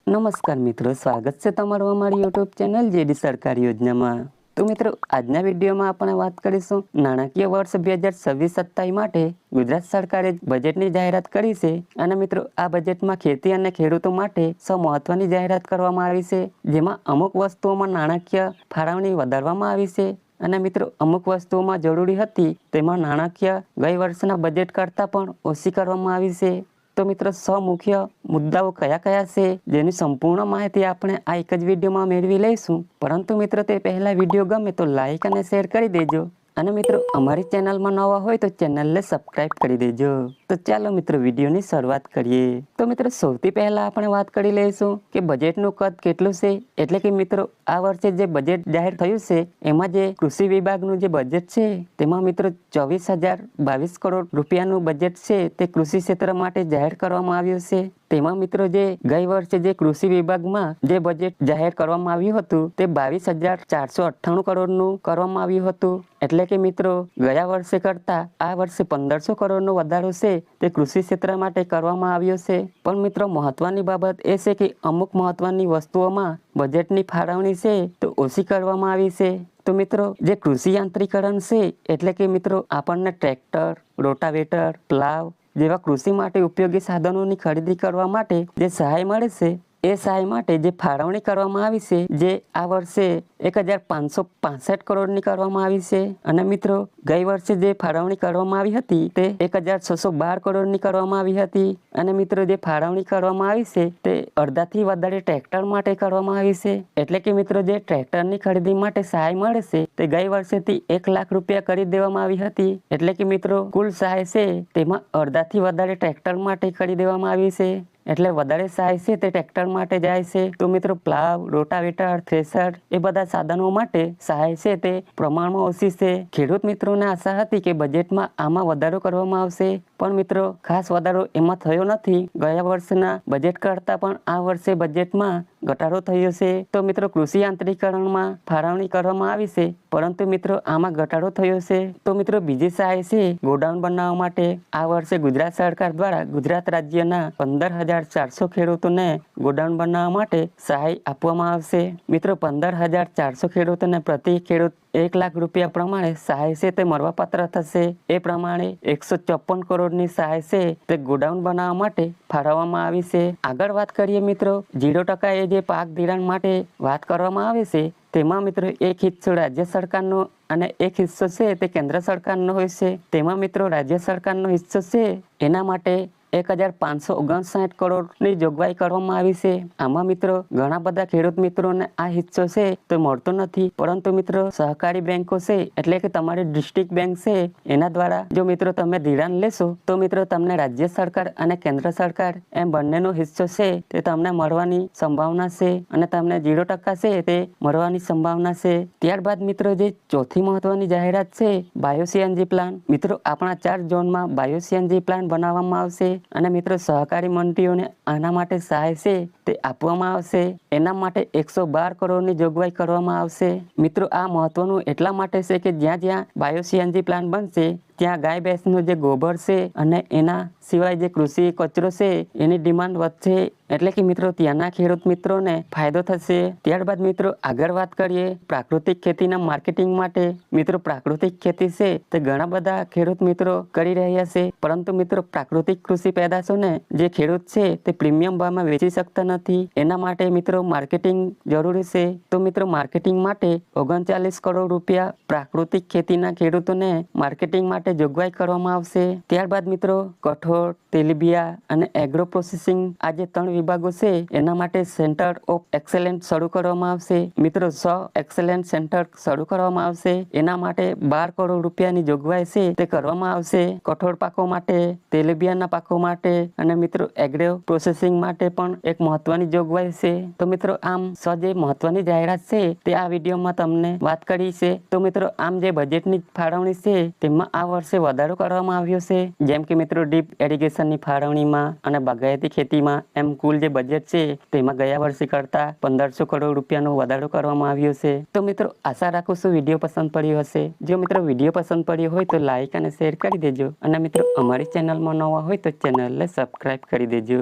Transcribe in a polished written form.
નમસ્કાર મિત્રો, સ્વાગત છે તમારું અમારી યુટ્યુબ ચેનલ જેડી સરકાર યોજનામાં। તો મિત્રો, આજના વિડીયોમાં આપણે વાત કરીશું નાણાકીય વર્ષ 2026-27 માટે ગુજરાત સરકારે બજેટની જાહેરાત કરી છે। અને મિત્રો, આ બજેટમાં ખેતી અને ખેડૂતો માટે સૌ મહત્વની જાહેરાત કરવામાં આવી છે, જેમાં અમુક વસ્તુઓમાં નાણાકીય ફાળવણી વધારવામાં આવી છે અને મિત્રો અમુક વસ્તુઓમાં જરૂરી હતી તેમાં નાણાકીય ગઈ વર્ષના બજેટ કરતાં પણ ઓછી કરવામાં આવી છે। તો મિત્રો, 100 મુખ્ય મુદ્દાઓ કયા કયા છે જેની સંપૂર્ણ માહિતી આપણે આ એક જ વિડીયોમાં મેળવી લઈશું। પરંતુ મિત્રો, તે પહેલા વિડીયો ગમે તો લાઈક અને શેર કરી દેજો અને મિત્રો અમારી ચેનલમાં નવા હોય તો ચેનલને સબસ્ક્રાઇબ કરી દેજો। તો ચાલો મિત્રો, વિડીયોની શરૂઆત કરીએ। તો મિત્રો, સૌથી પહેલા આપણે વાત કરી લઈશું કે બજેટનું કદ કેટલું છે। એટલે કે મિત્રો, આ વર્ષે જે બજેટ જાહેર થયું છે એમાં જે કૃષિ વિભાગનું જે બજેટ છે તેમાં મિત્રો 24,022 કરોડ રૂપિયાનું બજેટ છે તે કૃષિ ક્ષેત્ર માટે જાહેર કરવામાં આવ્યું છે। તેમાં મિત્રો જે ગઈ વર્ષે જે કૃષિ વિભાગમાં જે બજેટ જાહેર કરવામાં આવ્યું હતું તે 22,498 કરોડનું કરવામાં આવ્યું હતું। એટલે કે મિત્રો, ગયા વર્ષે કરતા આ વર્ષે 1,500 કરોડનો વધારો છે તે કૃષિ ક્ષેત્ર માટે કરવામાં આવ્યો છે। પણ મિત્રો, મહત્વની બાબત એ છે કે અમુક મહત્વની વસ્તુઓમાં બજેટની ફાળવણી છે તો ઓછી કરવામાં આવી છે। તો મિત્રો, જે કૃષિ યાંત્રિકરણ છે એટલે કે મિત્રો આપણને ટ્રેક્ટર, રોટાવેટર, પ્લાવ જેવા કૃષિ માટે ઉપયોગી સાધનોની ખરીદી કરવા માટે જે સહાય મળે છે એ સહાય માટે જે ફાળવણી કરવામાં આવી છે જે આ વર્ષે 1,565 કરોડની કરવામાં આવી છે। અને મિત્રો, ગઈ વર્ષે જે ફાળવણી કરવામાં આવી હતી તે 1,612 કરોડની કરવામાં આવી હતી। અને મિત્રો, જે ફાળવણી કરવામાં આવી છે તે અડધાથી વધારે ટ્રેક્ટર માટે કરવામાં આવી છે। એટલે કે મિત્રો, જે ટ્રેક્ટરની ખરીદી માટે સહાય મળે છે તે ગઈ વર્ષેથી 1 લાખ રૂપિયા કરી દેવામાં આવી હતી। એટલે કે મિત્રો, કુલ સહાય છે તેમાં અડધાથી વધારે ટ્રેક્ટર માટે કરી દેવામાં આવી છે। એટલે વધારે સહાય છે તે ટ્રેક્ટર માટે જાય છે। તો મિત્રો, પ્લાવ, રોટાવેટર, થ્રેશર એ બધા સાધનો માટે સહાય છે તે પ્રમાણમાં ઓછી છે। ખેડૂત મિત્રોને આશા હતી કે બજેટમાં આમાં વધારો કરવામાં આવશે, પણ મિત્રો ખાસ વધારો એમાં થયો નથી। ગયા વર્ષના બજેટ કરતાં પણ આ વર્ષે બજેટમાં ઘટાડો થયો છે। તો મિત્રો, કૃષિ યાંત્રિકરણમાં ફાળવણી કરવામાં આવી છે, પરંતુ મિત્રો આમાં ઘટાડો થયો છે। તો મિત્રો, બીજી સહાય છે ગોડાઉન બનાવવા માટે। આ વર્ષે ગુજરાત સરકાર દ્વારા ગુજરાત રાજ્યના 15,400 ખેડૂતોને ગોડાઉન બનાવવા માટે સહાય આપવામાં આવશે। મિત્રો, 15,400 ખેડૂતોને પ્રતિ ખેડૂત 1 લાખ રૂપિયા પ્રમાણે સહાય છે તે મળવાપાત્ર થશે। એ પ્રમાણે 154 કરોડની સહાય છે તે ગોડાઉન બનાવવા માટે ફાળવવામાં આવી છે। આગળ વાત કરીએ મિત્રો, 0% એ જે પાક ધિરાણ માટે વાત કરવામાં આવે છે તેમાં મિત્રો એક હિસ્સો રાજ્ય સરકારનો અને એક હિસ્સો છે તે કેન્દ્ર સરકારનો હોય છે। તેમાં મિત્રો રાજ્ય સરકારનો હિસ્સો છે એના માટે 1,559 કરોડની જોગવાઈ કરવામાં આવી છે। આમાં મિત્રો ઘણા બધા ખેડૂત મિત્રોને આ હિસ્સો છે તો મળતો નથી, પરંતુ મિત્રો સહકારી બેંકો છે એટલે કે તમારી ડિસ્ટ્રિક્ટ બેંક છે એના દ્વારા જો મિત્રો તમે ધિરાણ લેશો તો મિત્રો તમને રાજ્ય સરકાર અને કેન્દ્ર સરકાર એમ બંનેનો હિસ્સો છે તે તમને મળવાની સંભાવના છે અને તમને 0% છે તે મળવાની સંભાવના છે। ત્યારબાદ મિત્રો, જે ચોથી મહત્વની જાહેરાત છે બાયો સીએનજી પ્લાન। મિત્રો, આપણા 4 ઝોનમાં બાયો સીએનજી પ્લાન બનાવવામાં આવશે અને મિત્રો સહકારી મંડળીઓને આના માટે સહાય છે તે આપવામાં આવશે। એના માટે 112 કરોડની જોગવાઈ કરવામાં આવશે। મિત્રો, આ મહત્વનું એટલા માટે છે કે જ્યાં જ્યાં બાયો સીએનજી પ્લાન બનશે ત્યાં ગાય ભેંસનું જે ગોબર છે અને એના સિવાય જે કૃષિ કચરો છે એની ડિમાન્ડ વધશે। એટલે કે મિત્રો ત્યાંના ખેડૂત મિત્રોને ફાયદો થશે। ત્યારબાદ મિત્રો આગળ વાત કરીએ પ્રાકૃતિક ખેતીના માર્કેટિંગ માટે। મિત્રો, પ્રાકૃતિક ખેતી છે તે ઘણા બધા ખેડૂત મિત્રો કરી રહ્યા છે, પરંતુ મિત્રો પ્રાકૃતિક કૃષિ પેદાશોને જે ખેડૂત છે તે પ્રીમિયમ ભાવમાં વેચી શકતા નથી। એના માટે મિત્રો માર્કેટિંગ જરૂરી છે। તો મિત્રો, માર્કેટિંગ માટે 39 કરોડ રૂપિયા પ્રાકૃતિક ખેતીના ખેડૂતોને માર્કેટિંગ માટે જોગવાઈ કરવામાં આવશે। ત્યારબાદ મિત્રો કઠોળ, તેલીબિયા અને એગ્રો પ્રોસેસિંગ આ જે 3 વિભાગો છે એના માટે સેન્ટર ઓફ એક્સેલન્સ શરૂ કરવામાં આવશે। મિત્રો, 100 એક્સેલન્સ સેન્ટર શરૂ કરવામાં આવશે। એના માટે 12 કરોડ રૂપિયાની જોગવાઈ છે તે કરવામાં આવશે। કઠોળ પાકો માટે, તેલીબિયાના પાકો માટે અને મિત્રો એગ્રો પ્રોસેસિંગ માટે પણ એક મહત્વની જોગવાઈ છે। તો મિત્રો, આમ જે મહત્વની જાહેરાત છે તે આ વિડીયોમાં તમને વાત કરી છે। તો મિત્રો, આમ જે બજેટની ફાળવણી છે તેમાં આ વર્ષે વધારો કરવામાં આવ્યો છે, જેમ કે મિત્રો ડીપ એરિગેશનની ફાળવણીમાં અને બાગાયતી ખેતીમાં એમ કુલ જે બજેટ છે તેમાં ગયા વર્ષે કરતા 1,500 કરોડ રૂપિયાનો વધારો કરવામાં આવ્યો છે। તો મિત્રો, આશા રાખું છું વિડીયો પસંદ પડ્યો હશે। જો મિત્રો વિડીયો પસંદ પડ્યો હોય તો લાઈક અને શેર કરી દેજો અને મિત્રો અમારી ચેનલમાં નવા હોય તો ચેનલને સબસ્ક્રાઇબ કરી દેજો।